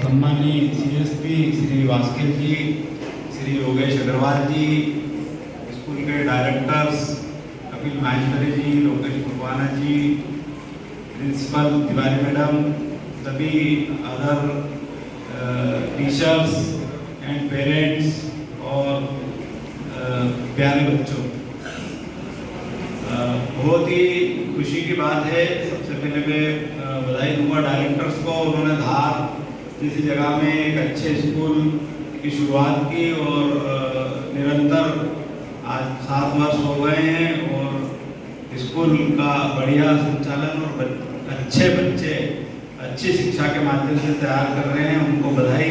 सम्मानित सीएसपी श्री वास्किल जी, श्री योगेश अग्रवाल जी, स्कूल के डायरेक्टर्स कपिल माहेश्वरी जी, लोकेश मुरवाना जी, principal Tiwari madam, सभी अदर टीचर्स एंड पेरेंट्स और प्यारे बच्चों, बहुत ही खुशी की बात है। सबसे पहले मैं बधाई दूंगा डायरेक्टर्स को, उन्होंने धार जैसी जगह में एक अच्छे स्कूल की शुरुआत की और निरंतर आज 7 वर्ष हो गए हैं और स्कूल का बढ़िया संचालन और अच्छे बच्चे अच्छी शिक्षा के माध्यम से तैयार कर रहे हैं, उनको बधाई।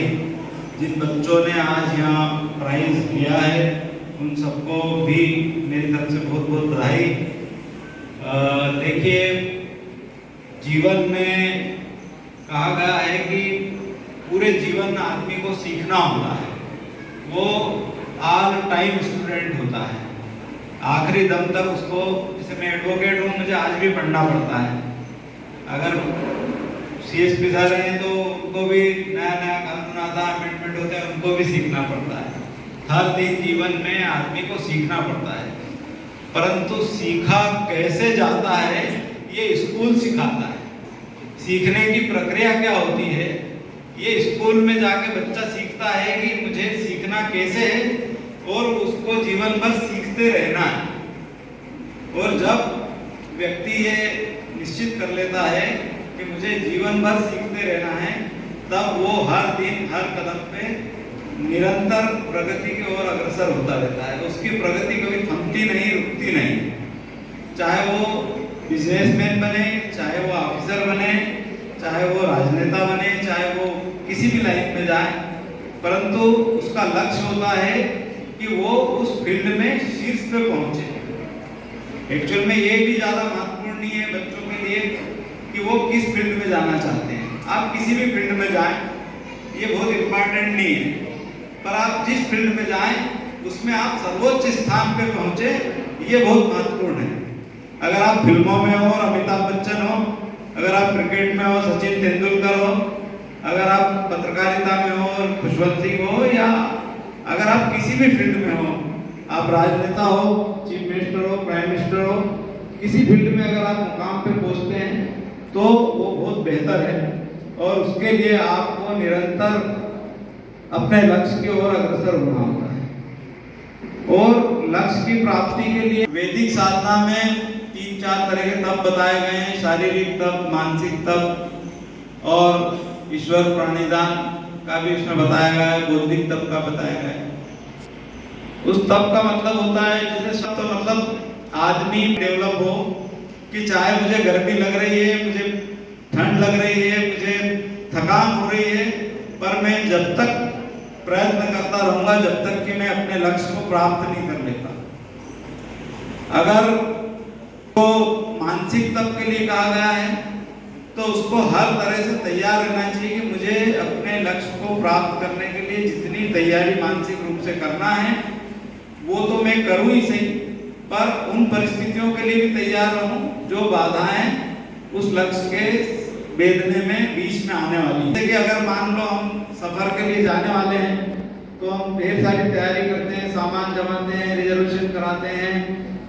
जिन बच्चों ने आज यहाँ प्राइज लिया है उन सबको भी मेरी तरफ से बहुत बहुत बधाई। देखिए, जीवन में कहा गया है कि पूरे जीवन में आदमी को सीखना होता है, वो ऑल टाइम स्टूडेंट होता है, आखिरी दम तक उसको। जैसे मैं एडवोकेट हूँ, मुझे आज भी पढ़ना पड़ता है। अगर सीएसपी सर हैं तो उनको भी नया नया कानून आता है, अमेंडमेंट होते हैं, उनको भी सीखना पड़ता है। हर दिन जीवन में आदमी को सीखना पड़ता है, परंतु सीखा कैसे जाता है ये स्कूल सिखाता है। सीखने की प्रक्रिया क्या होती है ये स्कूल में जाके बच्चा सीखता है कि मुझे सीखना कैसे है, और उसको जीवन भर सीखते रहना है। और जब व्यक्ति ये निश्चित कर लेता है कि मुझे जीवन भर सीखते रहना है, तब वो हर दिन हर कदम पे निरंतर प्रगति की ओर अग्रसर होता रहता है। उसकी प्रगति कभी थमती नहीं, रुकती नहीं। चाहे वो बिजनेसमैन बने, चाहे वो ऑफिसर बने, चाहे वो राजनेता बने, चाहे वो किसी भी लाइन में जाए, परंतु उसका लक्ष्य होता है कि वो उस फील्ड में शीर्ष पे पहुंचे। एक्चुअल में ये भी ज़्यादा महत्वपूर्ण नहीं है बच्चों के लिए कि वो किस फील्ड में जाना चाहते हैं। आप किसी भी फील्ड में जाएं, ये बहुत इम्पोर्टेंट नहीं है, पर आप जिस फील्ड में जाएं उसमें आप सर्वोच्च स्थान पे पहुंचे, ये बहुत महत्वपूर्ण है। अगर आप फिल्मों में हो और अमिताभ बच्चन हो, अगर आप क्रिकेट में हो सचिन तेंदुलकर हो, अगर आप पत्रकारिता में हो और खुशवंत सिंह हो, या अगर आप किसी भी फील्ड में हो, आप राजनेता हो, चीफ मिनिस्टर हो, प्राइम मिनिस्टर हो, किसी फील्ड में अगर आप मुकाम पे पहुंचते हैं तो वो बहुत बेहतर है। और उसके लिए आपको निरंतर अपने लक्ष्य की ओर अग्रसर होना होता है। और लक्ष्य की प्राप्ति के लिए वैदिक साधना में 3-4 तरह के तप बताए गए हैं। शारीरिक तप, मानसिक तप और ईश्वर प्रणिधान का भी इसमें बताया गया है, बौद्धिक तप का बताया गया है। उस तप का मतलब होता है, जैसे सब तो मतलब आदमी डेवलप हो कि चाहे मुझे गर्मी लग रही है, मुझे ठंड लग रही है, मुझे थकान हो रही है, पर मैं जब तक प्रयत्न करता रहूंगा जब तक कि मैं अपने लक्ष्य को प्राप्त नहीं कर लेता। अगर तो मानसिक तप के लिए कहा गया है तो उसको हर तरह से तैयार रहना चाहिए कि मुझे अपने लक्ष्य को प्राप्त करने के लिए जितनी तैयारी मानसिक रूप से करना है वो तो मैं करूं ही सही, पर उन परिस्थितियों के लिए भी तैयार रहूं जो बाधाएं उस लक्ष्य के बेदने में बीच में आने वाली है। जैसे कि अगर मान लो हम सफर के लिए जाने वाले हैं तो हम ढेर सारी तैयारी करते हैं, सामान जमाते हैं, रिजर्वेशन कराते हैं,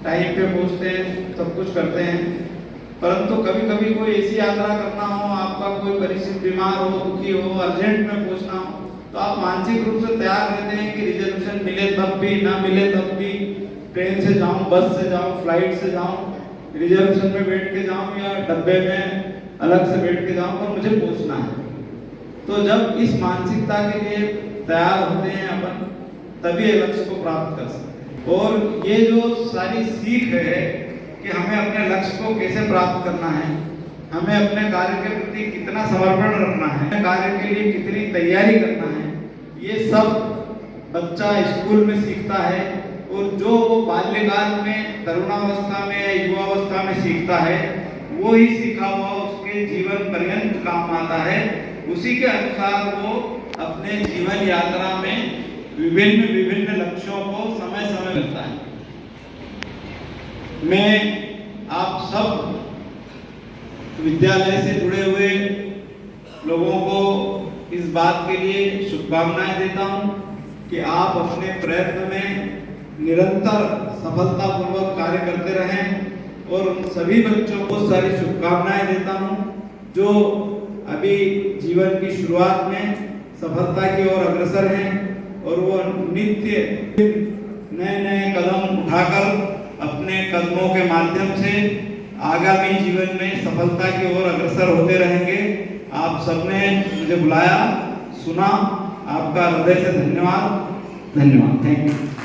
टाइम पे पहुंचते हैं, सब कुछ करते हैं, परंतु कभी कभी कोई ऐसी यात्रा करना हो, आपका कोई परिचित बीमार हो, दुखी हो, अर्जेंट में पहुंचना हो, तो आप मानसिक रूप से तैयार रहते हैं कि रिजर्वेशन मिले तब भी, ना मिले तब भी, ट्रेन से जाऊं, बस से जाऊं, फ्लाइट से जाऊं, रिजर्वेशन में बैठ के जाऊं या डब्बे में अलग से बैठ के जाऊं, पर मुझे पहुंचना है। तो जब इस मानसिकता के लिए तैयार होते हैं अपन, तभी लक्ष्य को प्राप्त कर सकते हैं। और ये जो सारी सीख है कि हमें अपने लक्ष्य को कैसे प्राप्त करना है, हमें अपने कार्य के प्रति कितना समर्पण रखना है, कार्य के लिए कितनी तैयारी करना है, ये सब बच्चा स्कूल में सीखता है। और जो वो बाल्यकाल में, तरुणावस्था में या युवावस्था में सीखता है, वो ही सीखा हुआ उसके जीवन पर्यंत काम आता है। उसी के अनुसार वो अपने जीवन यात्रा में विभिन्न विभिन्न लक्ष्यों को समय समय मिलता है। मैं आप सब विद्यालय से जुड़े हुए लोगों को इस बात के लिए शुभकामनाएं देता हूं कि आप अपने प्रयत्न में निरंतर सफलतापूर्वक कार्य करते रहें और उन सभी बच्चों को सारी शुभकामनाएं देता हूं जो अभी जीवन की शुरुआत में सफलता की ओर अग्रसर हैं और वो नित्य नए नए कदम उठाकर अपने कदमों के माध्यम से आगामी जीवन में सफलता की ओर अग्रसर होते रहेंगे। आप सबने मुझे बुलाया, सुना, आपका हृदय से धन्यवाद। Thank you.